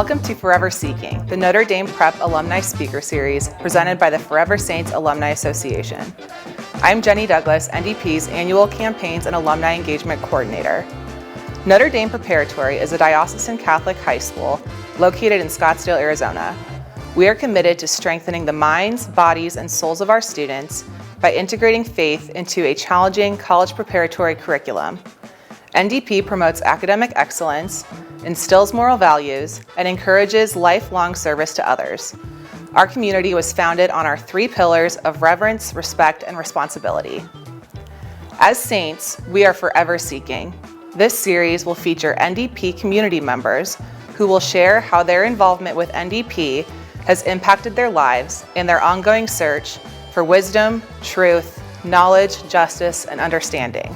Welcome to Forever Seeking, the Notre Dame Prep Alumni Speaker Series presented by the Forever Saints Alumni Association. I'm Jenny Douglas, NDP's Annual Campaigns and Alumni Engagement Coordinator. Notre Dame Preparatory is a diocesan Catholic high school located in Scottsdale, Arizona. We are committed to strengthening the minds, bodies, and souls of our students by integrating faith into a challenging college preparatory curriculum. NDP promotes academic excellence, instills moral values, and encourages lifelong service to others. Our community was founded on our three pillars of reverence, respect, and responsibility. As saints, we are forever seeking. This series will feature NDP community members who will share how their involvement with NDP has impacted their lives in their ongoing search for wisdom, truth, knowledge, justice, and understanding.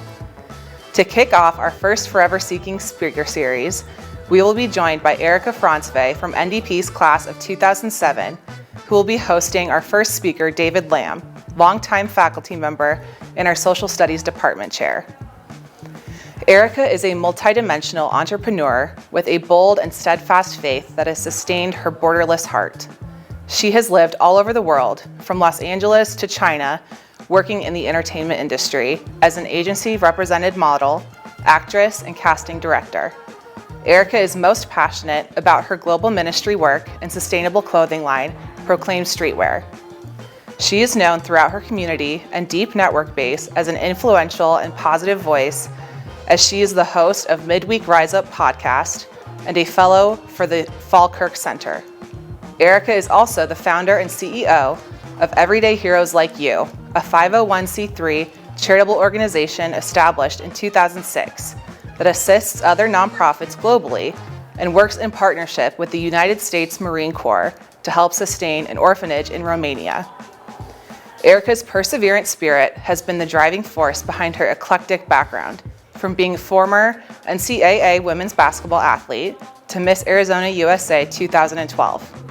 To kick off our first Forever Seeking Speaker Series, we will be joined by Erika Frantzve from NDP's class of 2007, who will be hosting our first speaker, David Lamb, longtime faculty member and our Social Studies Department Chair. Erika is a multidimensional entrepreneur with a bold and steadfast faith that has sustained her borderless heart. She has lived all over the world, from Los Angeles to China, working in the entertainment industry as an agency-represented model, actress, and casting director. Erika is most passionate about her global ministry work and sustainable clothing line, Proclaim Streetwear. She is known throughout her community and deep network base as an influential and positive voice, as she is the host of Midweek Rise Up podcast and a fellow for the Falkirk Center. Erika is also the founder and CEO of Everyday Heroes Like You, a 501c3 charitable organization established in 2006 that assists other nonprofits globally and works in partnership with the United States Marine Corps to help sustain an orphanage in Romania. Erika's perseverant spirit has been the driving force behind her eclectic background, from being a former NCAA women's basketball athlete to Miss Arizona USA 2012.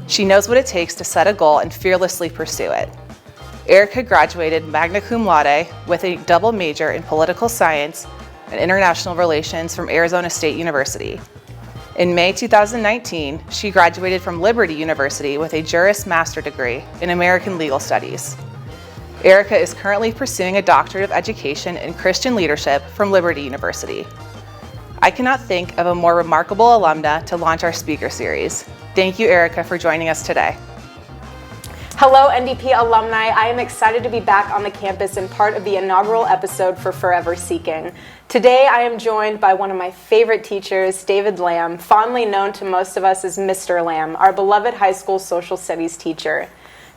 She knows what it takes to set a goal and fearlessly pursue it. Erika graduated magna cum laude with a double major in political science and international relations from Arizona State University. In May 2019, she graduated from Liberty University with a Juris Master degree in American Legal Studies. Erika is currently pursuing a doctorate of education in Christian leadership from Liberty University. I cannot think of a more remarkable alumna to launch our speaker series. Thank you, Erika, for joining us today. Hello, NDP alumni. I am excited to be back on the campus and part of the inaugural episode for Forever Seeking. Today, I am joined by one of my favorite teachers, David Lamb, fondly known to most of us as Mr. Lamb, our beloved high school social studies teacher.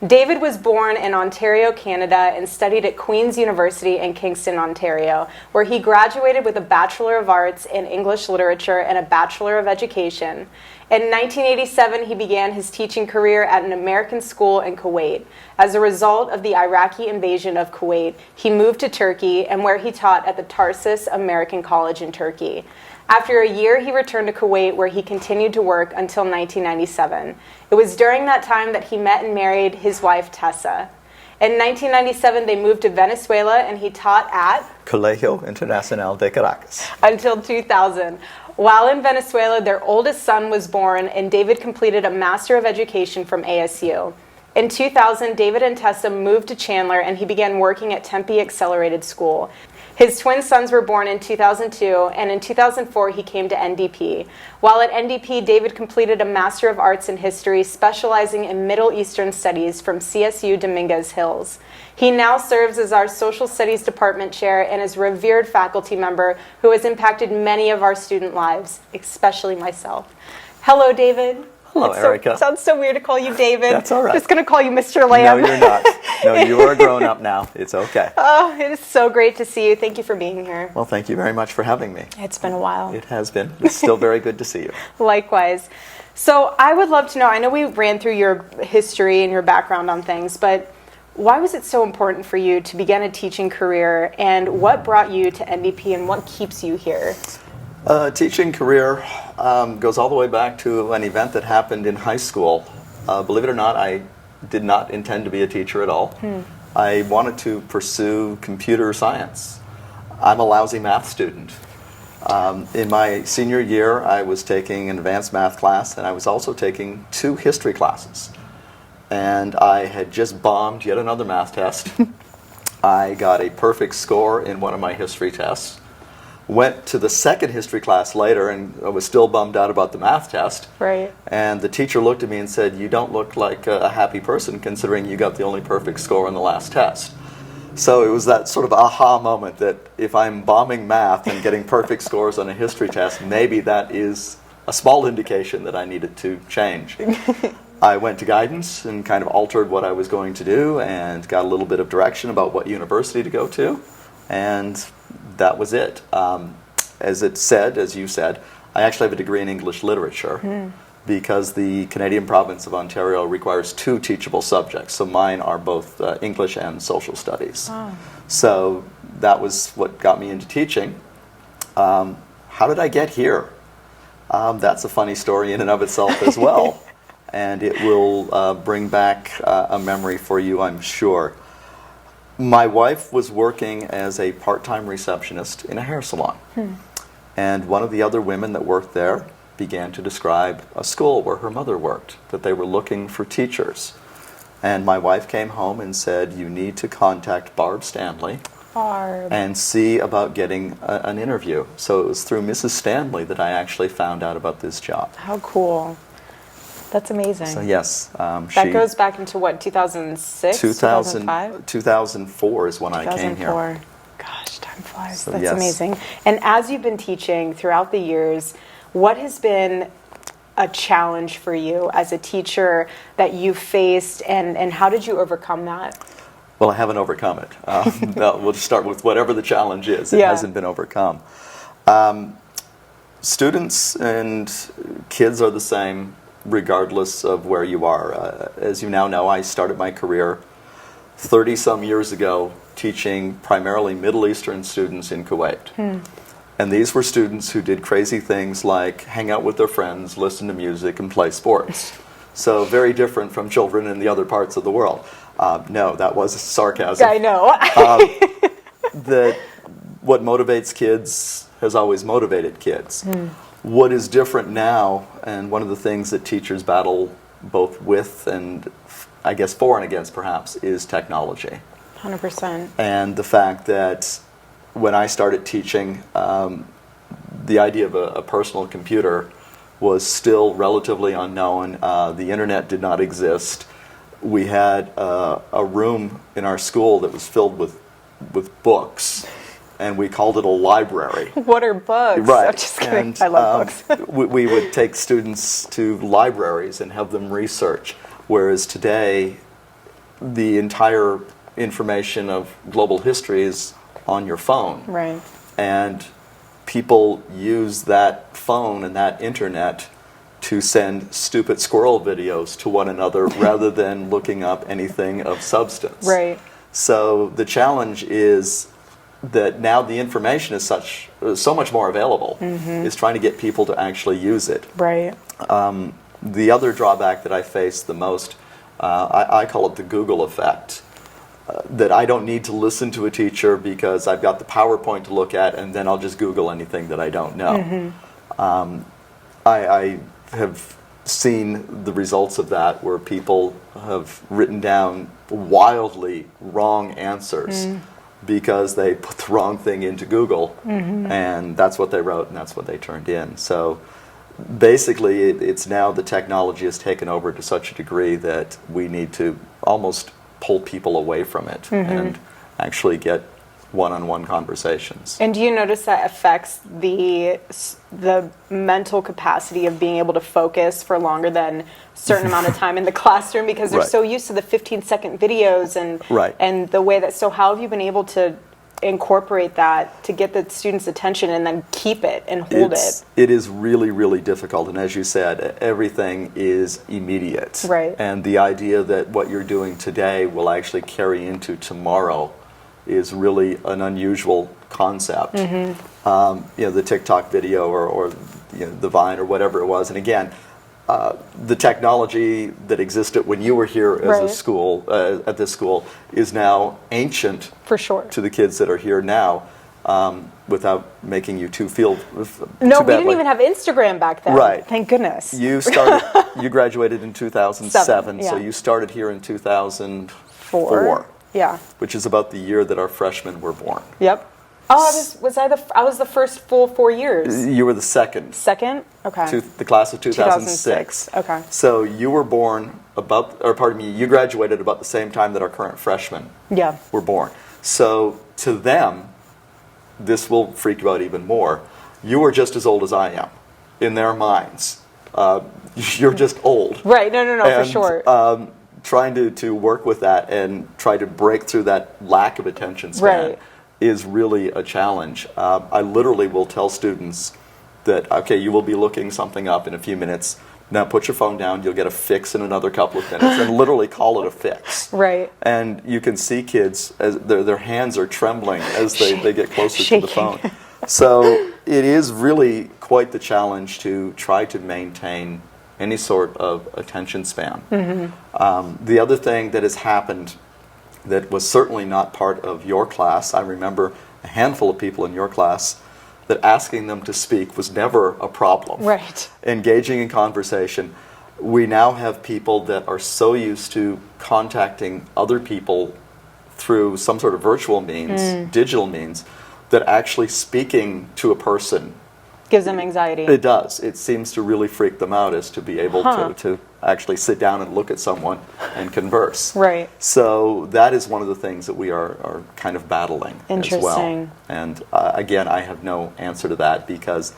David was born in Ontario, Canada, and studied at Queen's University in Kingston, Ontario, where he graduated with a Bachelor of Arts in English Literature and a Bachelor of Education. In 1987, he began his teaching career at an American school in Kuwait. As a result of the Iraqi invasion of Kuwait, he moved to Turkey, and where he taught at the Tarsus American College in Turkey. After a year, he returned to Kuwait, where he continued to work until 1997. It was during that time that he met and married his wife, Tessa. In 1997, they moved to Venezuela, and he taught at Colegio Internacional de Caracas until 2000. While in Venezuela, their oldest son was born, and David completed a Master of Education from ASU. In 2000, David and Tessa moved to Chandler, and he began working at Tempe Accelerated School. His twin sons were born in 2002, and in 2004, he came to NDP. While at NDP, David completed a Master of Arts in History, specializing in Middle Eastern Studies from CSU Dominguez Hills. He now serves as our Social Studies Department Chair and is a revered faculty member who has impacted many of our student lives, especially myself. Hello, David. Hello, Erika. It sounds so weird to call you David. That's all right. I'm just going to call you Mr. Lamb. No, you're not. No, you are a grown-up now. It's okay. Oh, it is so great to see you. Thank you for being here. Well, thank you very much for having me. It's been a while. It has been. It's still very good to see you. Likewise. So I would love to know, I know we ran through your history and your background on things, but why was it so important for you to begin a teaching career, and what brought you to NDP, and what keeps you here? Teaching career goes all the way back to an event that happened in high school. Believe it or not, I did not intend to be a teacher at all. I wanted to pursue computer science. I'm a lousy math student. In my senior year, I was taking an advanced math class, and I was also taking 2 history classes. And I had just bombed yet another math test. I got a perfect score in one of my history tests. Went to the second history class later, and I was still bummed out about the math test. Right. And the teacher looked at me and said, "You don't look like a happy person considering you got the only perfect score in the last test." So it was that sort of aha moment that if I'm bombing math and getting perfect scores on a history test, maybe that is a small indication that I needed to change. I went to guidance and kind of altered what I was going to do and got a little bit of direction about what university to go to, and that was it. As you said, I actually have a degree in English literature because the Canadian province of Ontario requires 2 teachable subjects. So mine are both English and social studies. Oh. So that was what got me into teaching. How did I get here? That's a funny story in and of itself as well. And it will bring back a memory for you, I'm sure. My wife was working as a part-time receptionist in a hair salon. And one of the other women that worked there began to describe a school where her mother worked, that they were looking for teachers. And my wife came home and said, "You need to contact Barb Stanley and see about getting an interview." So it was through Mrs. Stanley that I actually found out about this job. How cool. That's amazing. So yes, that goes back into what, 2006, 2005? 2004 is when I came here. 2004. Gosh, time flies. So, That's yes. amazing. And as you've been teaching throughout the years, what has been a challenge for you as a teacher that you faced, and how did you overcome that? Well, I haven't overcome it. We'll just start with whatever the challenge is. It hasn't been overcome. Students and kids are the same regardless of where you are. As you now know, I started my career 30-some years ago teaching primarily Middle Eastern students in Kuwait. And these were students who did crazy things like hang out with their friends, listen to music, and play sports. So very different from children in the other parts of the world. No, that was sarcasm. I know. What motivates kids has always motivated kids. What is different now, and one of the things that teachers battle both with and I guess for and against perhaps, is technology. 100%. And the fact that when I started teaching, the idea of a personal computer was still relatively unknown. The internet did not exist. We had a room in our school that was filled with books, and we called it a library. What are books? Right. I'm just kidding. And, I love books. we would take students to libraries and have them research, whereas today the entire information of global history is on your phone. Right. And people use that phone and that internet to send stupid squirrel videos to one another rather than looking up anything of substance. Right. So the challenge is that now the information is so much more available, is trying to get people to actually use it. Right. The other drawback that I face the most, I call it the Google effect. That I don't need to listen to a teacher because I've got the PowerPoint to look at, and then I'll just Google anything that I don't know. I have seen the results of that, where people have written down wildly wrong answers because they put the wrong thing into Google, and that's what they wrote and that's what they turned in. So basically it's now the technology has taken over to such a degree that we need to almost pull people away from it and actually get one-on-one conversations. And do you notice that affects the mental capacity of being able to focus for longer than a certain amount of time in the classroom, because they're so used to the 15-second videos and the way that, so how have you been able to incorporate that to get the students' attention and then keep it and hold it? It is really, really difficult, and as you said, everything is immediate. Right. And the idea that what you're doing today will actually carry into tomorrow is really an unusual concept. The TikTok video or the Vine or whatever it was, and again, the technology that existed when you were here as a school, at this school, is now ancient For sure. to the kids that are here now. without making you feel No, too we didn't badly. even have Instagram back then. Right. Thank goodness. You graduated in 2007, so yeah. you started here in 2004, Yeah. which is about the year that our freshmen were born. Yep. Oh, I was the first full 4 years. You were the second. Second? Okay. The class of 2006. Okay. So you were born you graduated about the same time that our current freshmen Yeah. were born. So to them, this will freak you out even more. You are just as old as I am, in their minds. You're just old. Right. No, for sure. Trying to work with that and try to break through that lack of attention span Right. is really a challenge. I literally will tell students that, okay, you will be looking something up in a few minutes. Now put your phone down, you'll get a fix in another couple of minutes, and literally call it a fix. Right. And you can see kids, as their hands are trembling as they get closer to the phone. So it is really quite the challenge to try to maintain any sort of attention span. Mm-hmm. The other thing that has happened that was certainly not part of your class, I remember a handful of people in your class that asking them to speak was never a problem. Right. Engaging in conversation. We now have people that are so used to contacting other people through some sort of virtual means, digital means, that actually speaking to a person Gives them anxiety. it does. It seems to really freak them out as to be able to actually sit down and look at someone and converse. Right. So that is one of the things that we are kind of battling as well. Interesting. And again, I have no answer to that because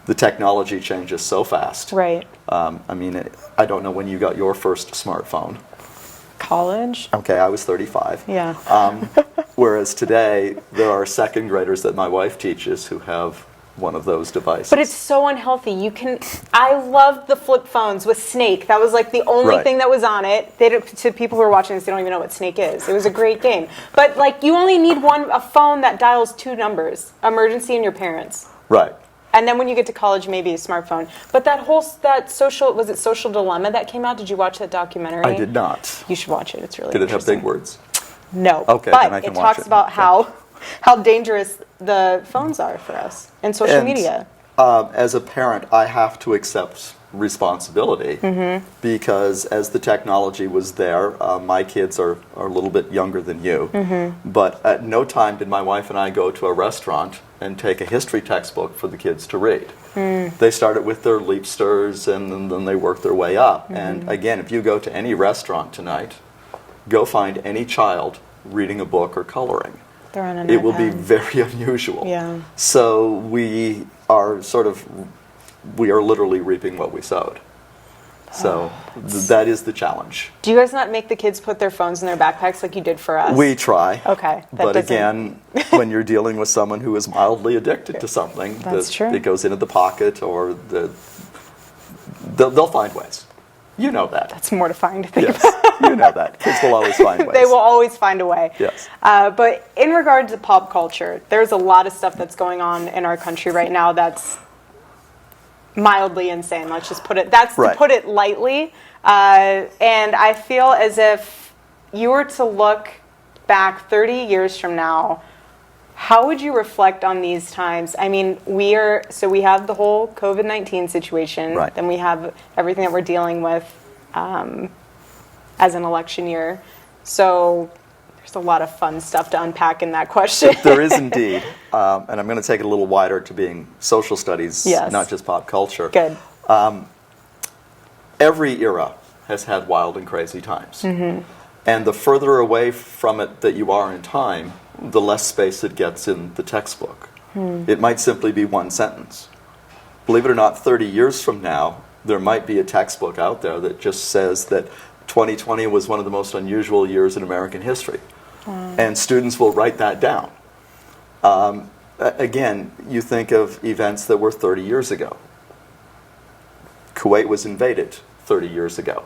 the technology changes so fast. Right. I mean, I don't know when you got your first smartphone. College? Okay, I was 35. Yeah. Whereas today, there are second graders that my wife teaches who have one of those devices. But it's so unhealthy. I loved the flip phones with Snake. That was like the only Right. thing that was on it. To people who are watching this, they don't even know what Snake is. It was a great game. But like, you only need a phone that dials 2 numbers: emergency and your parents. Right. And then when you get to college, maybe a smartphone. But was it Social Dilemma that came out? Did you watch that documentary? I did not. You should watch it. It's really Did it have interesting. big words? No. Okay, but then I can it watch talks it. about Okay. how dangerous the phones are for us and social And, media. As a parent, I have to accept responsibility because as the technology was there, my kids are a little bit younger than you. But at no time did my wife and I go to a restaurant and take a history textbook for the kids to read. They started with their leapsters and then they worked their way up. And again, if you go to any restaurant tonight, go find any child reading a book or coloring. They're on an It will be iPad. very unusual. Yeah. So we are literally reaping what we sowed. So that is the challenge. Do you guys not make the kids put their phones in their backpacks like you did for us? We try. Okay. But again, when you're dealing with someone who is mildly addicted to something, That's true. it goes into the pocket or they'll find ways. You know that. It's mortifying to think Yes, about. you know that. Kids will always find ways. They will always find a way. Yes. But in regard to pop culture, there's a lot of stuff that's going on in our country right now that's mildly insane. Let's just put it. That's Right. to put it lightly. And I feel as if you were to look back 30 years from now, how would you reflect on these times? I mean, we have the whole COVID-19 situation. Right. Then we have everything that we're dealing with as an election year. So there's a lot of fun stuff to unpack in that question. There is indeed. And I'm going to take it a little wider to being social studies, Yes. not just pop culture. Good. Every era has had wild and crazy times. And the further away from it that you are in time, the less space it gets in the textbook. It might simply be one sentence. Believe it or not, 30 years from now, there might be a textbook out there that just says that 2020 was one of the most unusual years in American history. And students will write that down. Again, you think of events that were 30 years ago. Kuwait was invaded 30 years ago.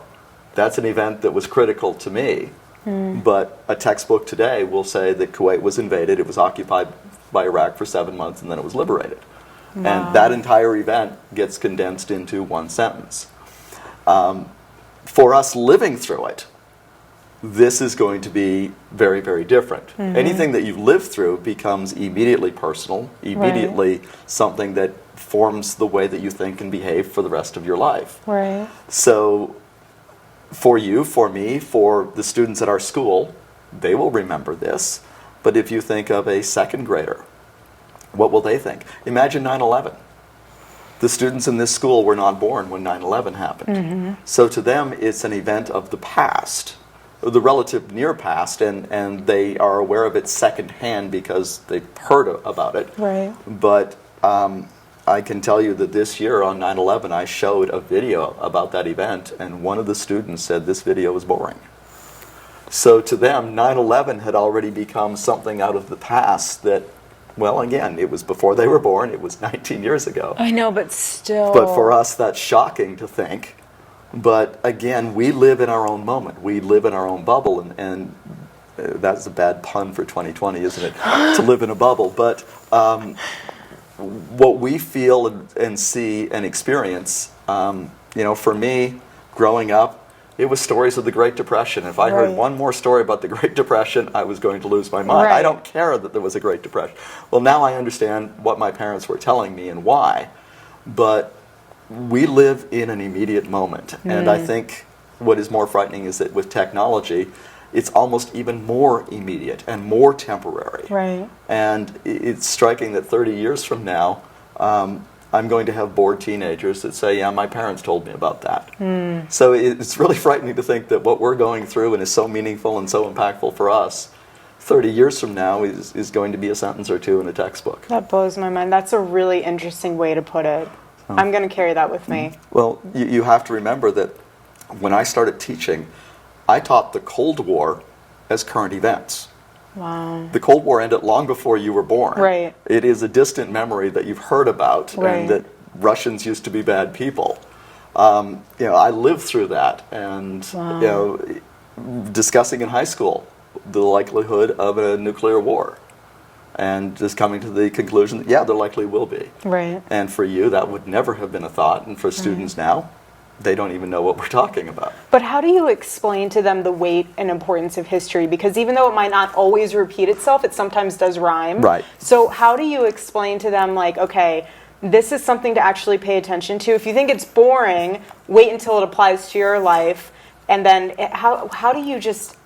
That's an event that was critical to me. But a textbook today will say that Kuwait was invaded, it was occupied by Iraq for 7 months, and then it was liberated. Wow. And that entire event gets condensed into one sentence. For us living through it, this is going to be very, very different. Anything that you've lived through becomes immediately personal, immediately something that forms the way that you think and behave for the rest of your life. Right. So for you, for me, for the students at our school, they will remember this. But if you think of a second grader, what will they think? Imagine 9/11. The students in this school were not born when 9/11 happened. So to them, it's an event of the past, the relative near past, and they are aware of it secondhand because they've heard about it. Right. But I can tell you that this year on 9/11, I showed a video about that event, and one of the students said this video was boring. So to them, 9/11 had already become something out of the past that, well, again, it was before they were born. It was 19 years ago. I know, but still. But for us, that's shocking to think. But again, we live in our own moment. We live in our own bubble, and that's a bad pun for 2020, isn't it? To live in a bubble. But what we feel and see and experience, for me, growing up, it was stories of the Great Depression. If I heard one more story about the Great Depression, I was going to lose my mind. I don't care that there was a Great Depression. Well, now I understand what my parents were telling me and why. But we live in an immediate moment. And I think what is more frightening is that with technology, it's almost even more immediate and more temporary. Right. And it's striking that 30 years from now, I'm going to have bored teenagers that say, yeah, my parents told me about that. So it's really frightening to think that what we're going through and is so meaningful and so impactful for us, 30 years from now is going to be a sentence or two in a textbook. That blows my mind. That's a really interesting way to put it. I'm going to carry that with me. Well, you have to remember that when I started teaching, I taught the Cold War as current events. Wow. The Cold War ended long before you were born. Right. It is a distant memory that you've heard about, Right. and that Russians used to be bad people. I lived through that, and discussing in high school the likelihood of a nuclear war, and just coming to the conclusion that there likely will be. Right. And for you, that would never have been a thought, and for students now, they don't even know what we're talking about. But how do you explain to them the weight and importance of history? Because even though it might not always repeat itself, it sometimes does rhyme. Right. So how do you explain to them, like, okay, this is something to actually pay attention to? If you think it's boring, wait until it applies to your life. And then how do you just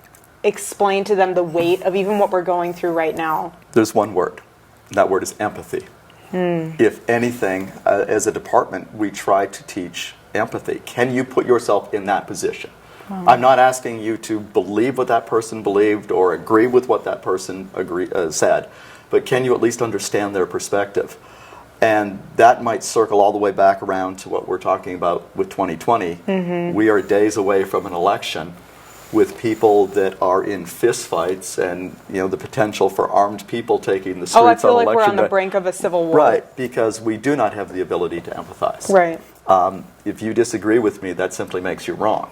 explain to them the weight of even what we're going through right now? There's one word. That word is empathy. If anything, as a department, we try to teach empathy. Can you put yourself in that position? I'm not asking you to believe what that person believed or agree with what that person said, but can you at least understand their perspective? And that might circle all the way back around to what we're talking about with 2020. We are days away from an election with people that are in fistfights and the potential for armed people taking the streets on election day. I feel like we're on the brink of a civil war. Right, because we do not have the ability to empathize. Right. If you disagree with me, that simply makes you wrong.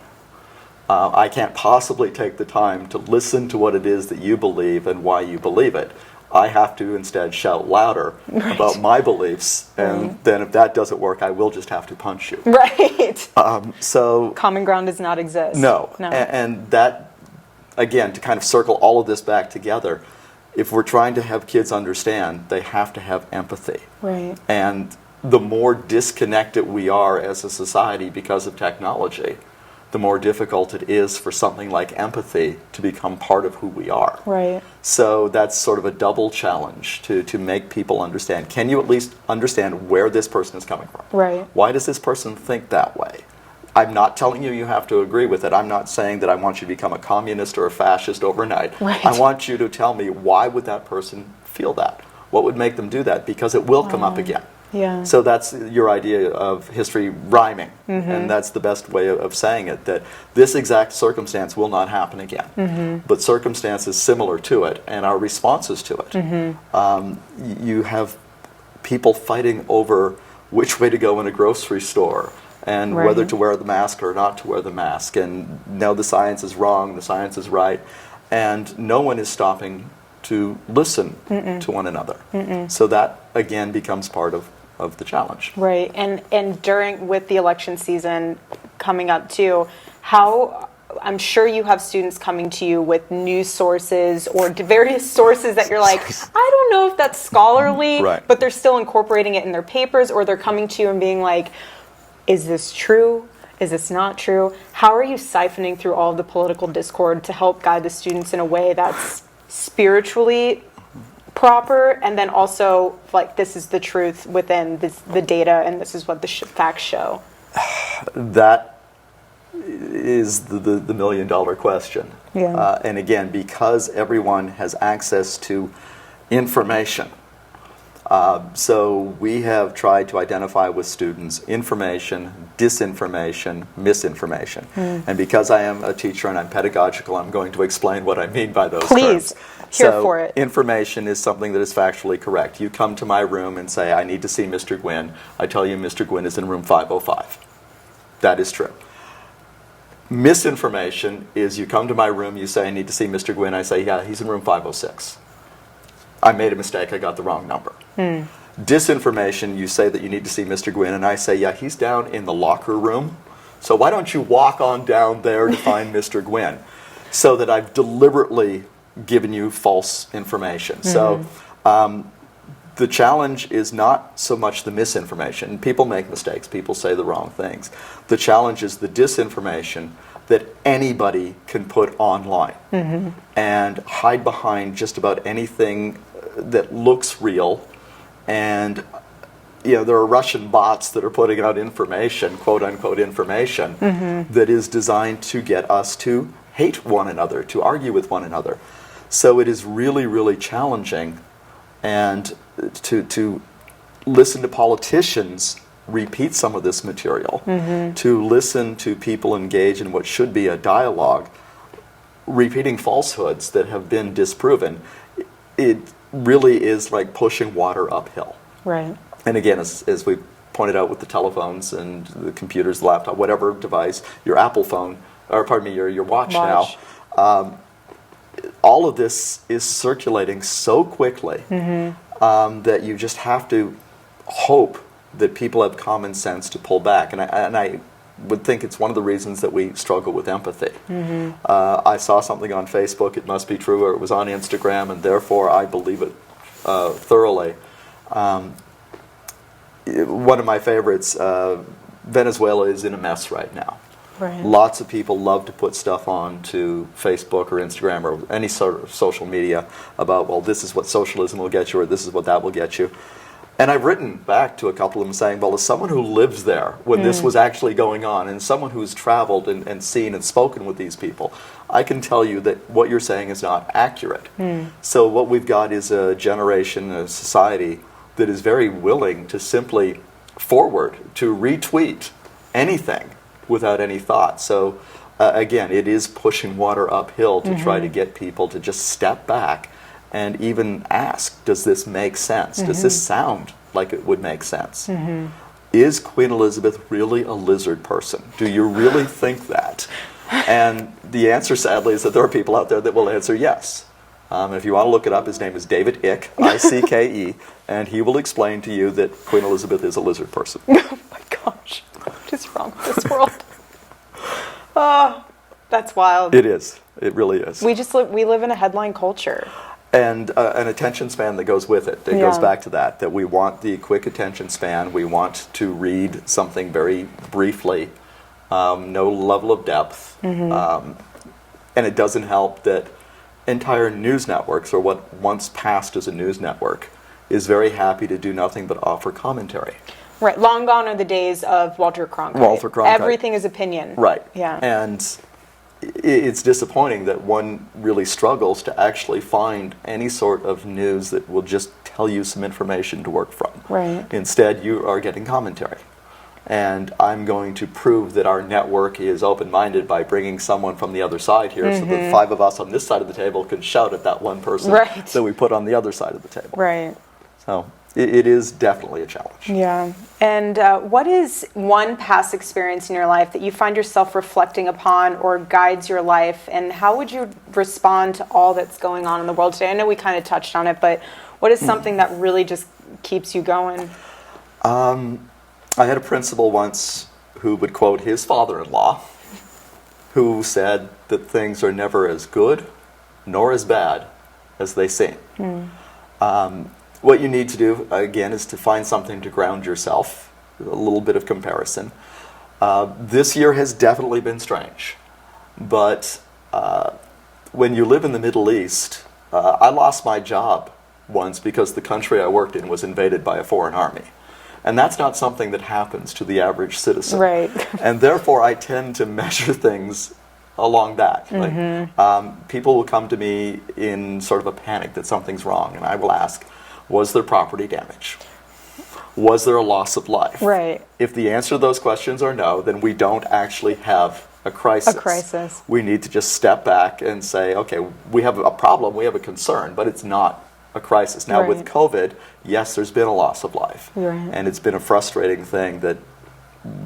I can't possibly take the time to listen to what it is that you believe and why you believe it. I have to instead shout louder about my beliefs, and then if that doesn't work, I will just have to punch you. Right. So common ground does not exist. No. And that, again, to kind of circle all of this back together, if we're trying to have kids understand, they have to have empathy. Right. And the more disconnected we are as a society because of technology, the more difficult it is for something like empathy to become part of who we are. Right. So that's sort of a double challenge to make people understand. Can you at least understand where this person is coming from? Right. Why does this person think that way? I'm not telling you you have to agree with it. I'm not saying that I want you to become a communist or a fascist overnight. Right. I want you to tell me, why would that person feel that? What would make them do that? Because it will come up again. Yeah. So that's your idea of history rhyming, and that's the best way of saying it, that this exact circumstance will not happen again, but circumstances similar to it and our responses to it. You have people fighting over which way to go in a grocery store and whether to wear the mask or not to wear the mask, and no, the science is wrong, the science is right, and no one is stopping to listen to one another. So that, again, becomes part of the challenge. Right. And with the election season coming up too, I'm sure you have students coming to you with news sources or various sources that you're like, I don't know if that's scholarly, Right. but they're still incorporating it in their papers, or they're coming to you and being like, is this true? Is this not true? How are you siphoning through all of the political discord to help guide the students in a way that's spiritually proper, and then also like, this is the truth within the data, and this is what the facts show? That is the million-dollar question. Yeah. And again, because everyone has access to information, so we have tried to identify with students information, disinformation, misinformation. And because I am a teacher and I'm pedagogical, I'm going to explain what I mean by those Please. terms. Here So for it. information is something that is factually correct. You come to my room and say, I need to see Mr. Gwynn. I tell you Mr. Gwynn is in room 505. That is true. Misinformation is you come to my room, you say, I need to see Mr. Gwynn. I say, yeah, he's in room 506. I made a mistake, I got the wrong number. Disinformation, you say that you need to see Mr. Gwynn, and I say, yeah, he's down in the locker room. So why don't you walk on down there to find Mr. Gwynn? So that I've deliberately given you false information. So the challenge is not so much the misinformation. People make mistakes. People say the wrong things. The challenge is the disinformation that anybody can put online and hide behind just about anything that looks real. And there are Russian bots that are putting out information, quote unquote information, that is designed to get us to hate one another, to argue with one another. So it is really, really challenging, and to listen to politicians repeat some of this material, to listen to people engage in what should be a dialogue, repeating falsehoods that have been disproven. It really is like pushing water uphill. Right. And again, as we pointed out with the telephones and the computers, the laptop, whatever device, your Apple phone, or pardon me, your watch now, all of this is circulating so quickly that you just have to hope that people have common sense to pull back. And I would think it's one of the reasons that we struggle with empathy. I saw something on Facebook, it must be true, or it was on Instagram, and therefore I believe it thoroughly. One of my favorites, Venezuela is in a mess right now. Right. Lots of people love to put stuff on to Facebook or Instagram or any sort of social media about, well, this is what socialism will get you, or this is what that will get you. And I've written back to a couple of them saying, well, as someone who lives there when this was actually going on, and someone who's traveled and seen and spoken with these people, I can tell you that what you're saying is not accurate. So what we've got is a generation, a society that is very willing to simply forward, to retweet anything without any thought. So again, it is pushing water uphill to try to get people to just step back and even ask, does this make sense? Does this sound like it would make sense? Is Queen Elizabeth really a lizard person? Do you really think that? And the answer, sadly, is that there are people out there that will answer yes. If you want to look it up, his name is David Icke, I-C-K-E, and he will explain to you that Queen Elizabeth is a lizard person. Oh my gosh, what is wrong with this world? Oh, that's wild. It is. It really is. We live in a headline culture. And an attention span that goes with it. It goes back to that we want the quick attention span. We want to read something very briefly, no level of depth. And it doesn't help that entire news networks, or what once passed as a news network, is very happy to do nothing but offer commentary. Right. Long gone are the days of Walter Cronkite. Walter Cronkite. Everything is opinion. Right. Yeah. And it's disappointing that one really struggles to actually find any sort of news that will just tell you some information to work from. Right. Instead, you are getting commentary. And I'm going to prove that our network is open-minded by bringing someone from the other side here, so the five of us on this side of the table can shout at that one person that we put on the other side of the table. Right. So it is definitely a challenge. Yeah. And what is one past experience in your life that you find yourself reflecting upon or guides your life? And how would you respond to all that's going on in the world today? I know we kind of touched on it, but what is something that really just keeps you going? I had a principal once who would quote his father-in-law, who said that things are never as good nor as bad as they seem. What you need to do, again, is to find something to ground yourself, a little bit of comparison. This year has definitely been strange, but when you live in the Middle East, I lost my job once because the country I worked in was invaded by a foreign army. And that's not something that happens to the average citizen. Right. And therefore, I tend to measure things along that. Like, people will come to me in sort of a panic that something's wrong, and I will ask, was there property damage? Was there a loss of life? Right. If the answer to those questions are no, then we don't actually have a crisis. A crisis. We need to just step back and say, okay, we have a problem, we have a concern, but it's not a crisis. Now, with COVID, yes, there's been a loss of life. Right. And it's been a frustrating thing that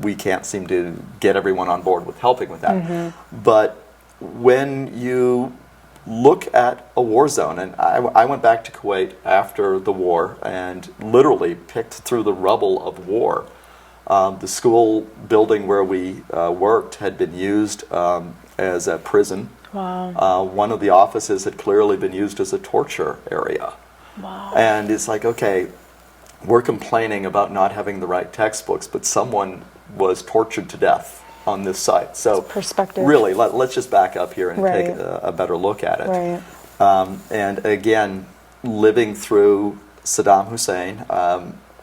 we can't seem to get everyone on board with helping with that. But when you look at a war zone, and I went back to Kuwait after the war and literally picked through the rubble of war. The school building where we worked had been used as a prison. Wow. One of the offices had clearly been used as a torture area. Wow. And it's like, okay, we're complaining about not having the right textbooks, but someone was tortured to death on this site. So perspective. Really, let's just back up here and Right. take a better look at it. Right. And again, living through Saddam Hussein,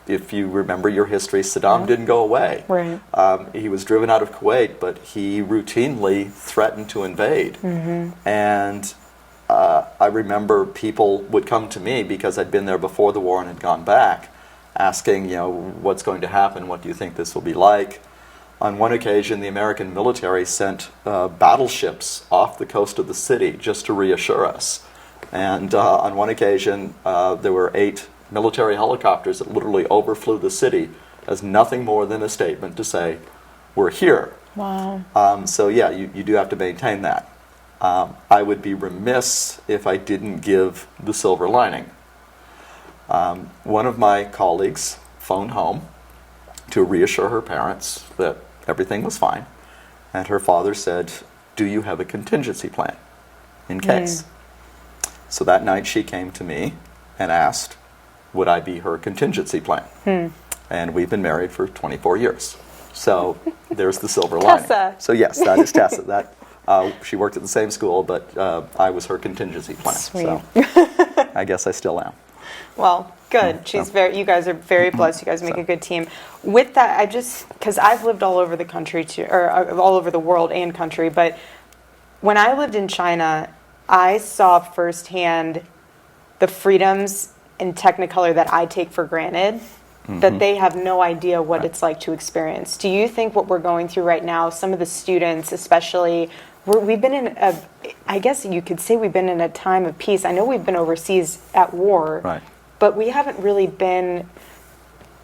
if you remember your history, Saddam didn't go away. Right. He was driven out of Kuwait, but he routinely threatened to invade. And I remember people would come to me because I'd been there before the war and had gone back, asking, what's going to happen? What do you think this will be like? On one occasion, the American military sent battleships off the coast of the city just to reassure us. And on one occasion, there were 8 military helicopters that literally overflew the city as nothing more than a statement to say, we're here. Wow. So yeah, you do have to maintain that. I would be remiss if I didn't give the silver lining. One of my colleagues phoned home to reassure her parents that everything was fine. And her father said, do you have a contingency plan in case? So that night she came to me and asked, would I be her contingency plan? And we've been married for 24 years. So there's the silver lining. Tessa. So yes, that is Tessa. That she worked at the same school, but I was her contingency plan. Sweet. So I guess I still am. Well, good. You guys are very blessed. You guys make a good team. With that, because I've lived all over the country too, or all over the world and country, but when I lived in China, I saw firsthand the freedoms in Technicolor that I take for granted, that they have no idea what it's like to experience. Do you think what we're going through right now, some of the students especially, we've been in I guess you could say we've been in a time of peace. I know we've been overseas at war, Right. but we haven't really been,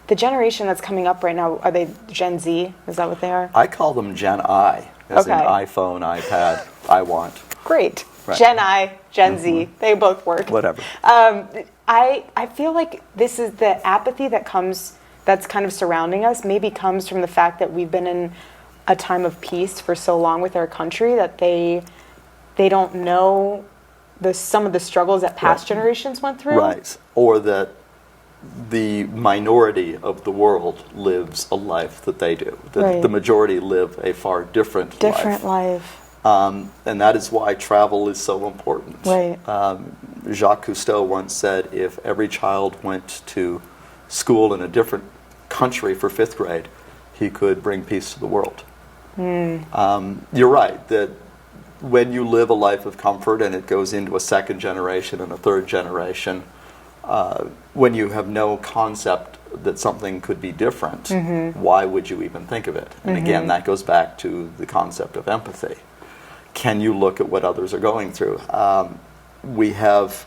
the generation that's coming up right now, are they Gen Z? Is that what they are? I call them Gen I, as in iPhone, iPad, I want. Great. Right. Gen I, Gen Z, they both work. Whatever. I feel like this is the apathy that's kind of surrounding us, maybe comes from the fact that we've been in a time of peace for so long with our country that they don't know some of the struggles that past generations went through. Right. Or that the minority of the world lives a life that they do. The majority live a far different life. And that is why travel is so important. Right. Jacques Cousteau once said, if every child went to school in a different country for 5th grade, he could bring peace to the world. You're right, that when you live a life of comfort and it goes into a 2nd generation and a 3rd generation, when you have no concept that something could be different, why would you even think of it? And again, that goes back to the concept of empathy. Can you look at what others are going through? We have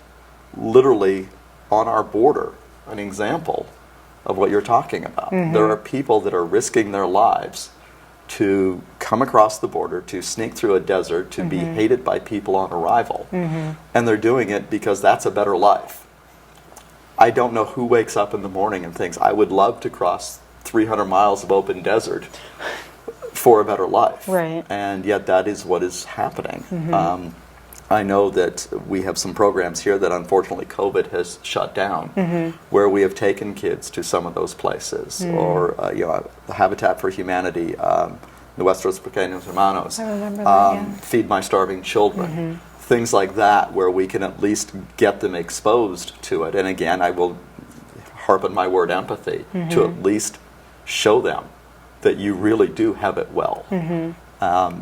literally on our border an example of what you're talking about. There are people that are risking their lives to come across the border, to sneak through a desert, to be hated by people on arrival. And they're doing it because that's a better life. I don't know who wakes up in the morning and thinks, I would love to cross 300 miles of open desert for a better life. Right. And yet that is what is happening. I know that we have some programs here that unfortunately COVID has shut down, where we have taken kids to some of those places, or the Habitat for Humanity, Nuestros Pequeños Hermanos, I remember that, yeah. Feed My Starving Children, things like that, where we can at least get them exposed to it. And again, I will harp on my word empathy, to at least show them that you really do have it well.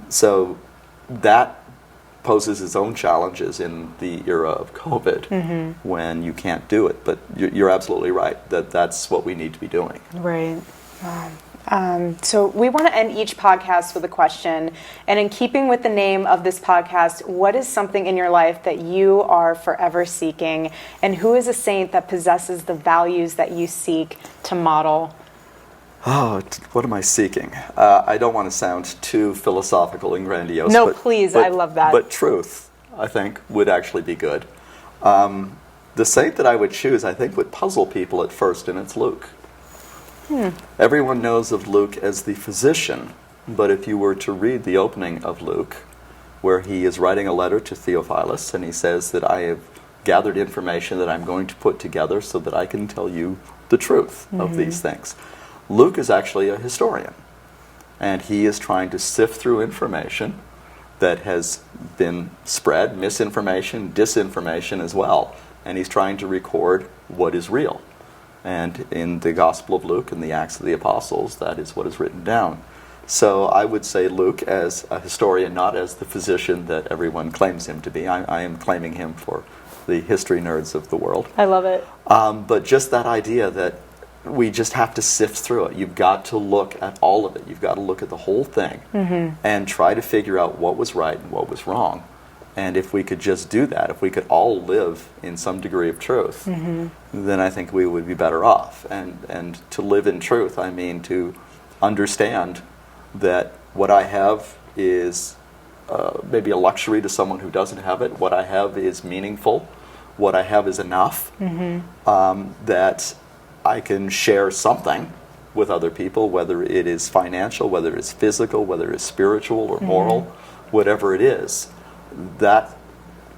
So that poses its own challenges in the era of COVID, when you can't do it. But you're absolutely right that that's what we need to be doing. Right. So we want to end each podcast with a question. And in keeping with the name of this podcast, what is something in your life that you are forever seeking? And who is a saint that possesses the values that you seek to model? Oh, what am I seeking? I don't want to sound too philosophical and grandiose. No, please, I love that. But truth, I think, would actually be good. The saint that I would choose, I think, would puzzle people at first, and it's Luke. Everyone knows of Luke as the physician, but if you were to read the opening of Luke, where he is writing a letter to Theophilus, and he says that I have gathered information that I'm going to put together so that I can tell you the truth of these things. Luke is actually a historian, and he is trying to sift through information that has been spread, misinformation, disinformation as well, and he's trying to record what is real. And in the Gospel of Luke and the Acts of the Apostles, that is what is written down. So I would say Luke as a historian, not as the physician that everyone claims him to be. I am claiming him for the history nerds of the world. I love it. But just that idea that we just have to sift through it. You've got to look at all of it. You've got to look at the whole thing and try to figure out what was right and what was wrong. And if we could just do that, if we could all live in some degree of truth, then I think we would be better off. And to live in truth, I mean to understand that what I have is maybe a luxury to someone who doesn't have it. What I have is meaningful. What I have is enough. That I can share something with other people, whether it is financial, whether it's physical, whether it's spiritual or moral, whatever it is. That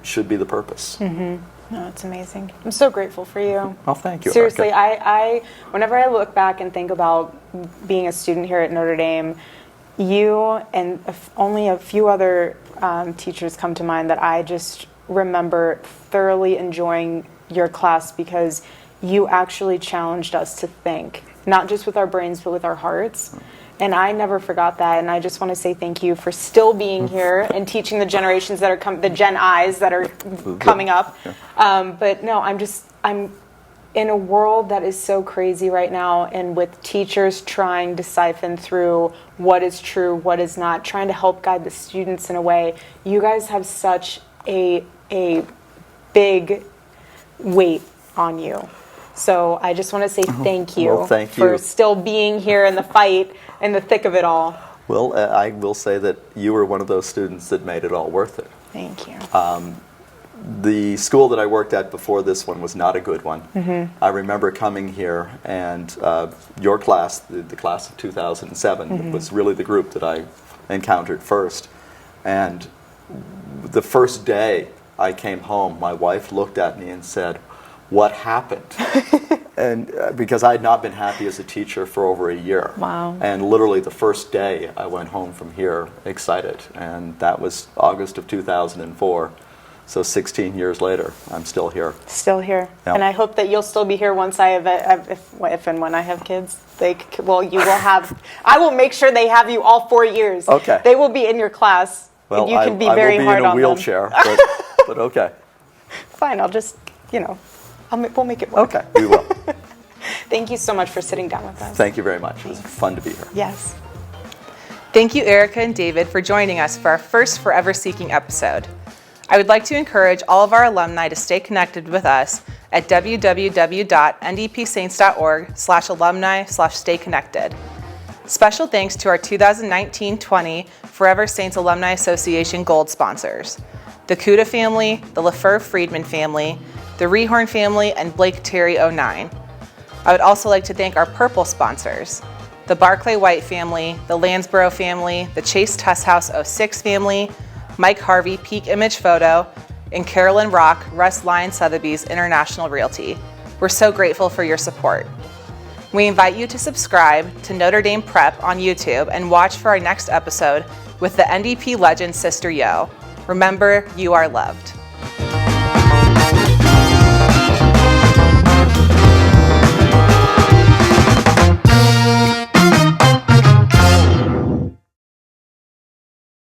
should be the purpose. No, it's amazing. I'm so grateful for you. Oh, thank you, Seriously, Erika. I whenever I look back and think about being a student here at Notre Dame, you and only a few other teachers come to mind that I just remember thoroughly enjoying your class, because you actually challenged us to think, not just with our brains, but with our hearts. And I never forgot that, and I just want to say thank you for still being here and teaching the generations that are the Gen Is that are coming up. But no, I'm in a world that is so crazy right now, and with teachers trying to siphon through what is true, what is not, trying to help guide the students in a way. You guys have such a big weight on you. So I just want to say thank you, for still being here in the fight, in the thick of it all. Well, I will say that you were one of those students that made it all worth it. Thank you. The school that I worked at before this one was not a good one. I remember coming here, and your class, the class of 2007, was really the group that I encountered first. And the first day I came home, my wife looked at me and said, "What happened?" And because I had not been happy as a teacher for over a year. Wow. And literally the first day I went home from here excited, and that was August of 2004. So 16 years later, I'm still here. Still here. Yep. And I hope that you'll still be here once I have, if and when I have kids. You will have, I will make sure they have you all 4 years. Okay. They will be in your class. Well, and you can be very I will be hard in a on wheelchair, but okay. Fine, I'll just, we'll make it work. Okay, we will. Thank you so much for sitting down with us. Thank you very much. It was fun to be here. Yes. Thank you, Erika and David, for joining us for our first Forever Seeking episode. I would like to encourage all of our alumni to stay connected with us at www.ndpsaints.org/alumni/stay-connected. Special thanks to our 2019-20 Forever Saints Alumni Association Gold sponsors, the Kuda family, the LaFleur-Friedman family, the Rehorn family, and Blake Terry 09. I would also like to thank our Purple sponsors, the Barclay White family, the Lansborough family, the Chase Tesshouse 06 family, Mike Harvey Peak Image Photo, and Carolyn Rock, Russ Lyon Sotheby's International Realty. We're so grateful for your support. We invite you to subscribe to Notre Dame Prep on YouTube and watch for our next episode with the NDP legend Sister Yo. Remember, you are loved.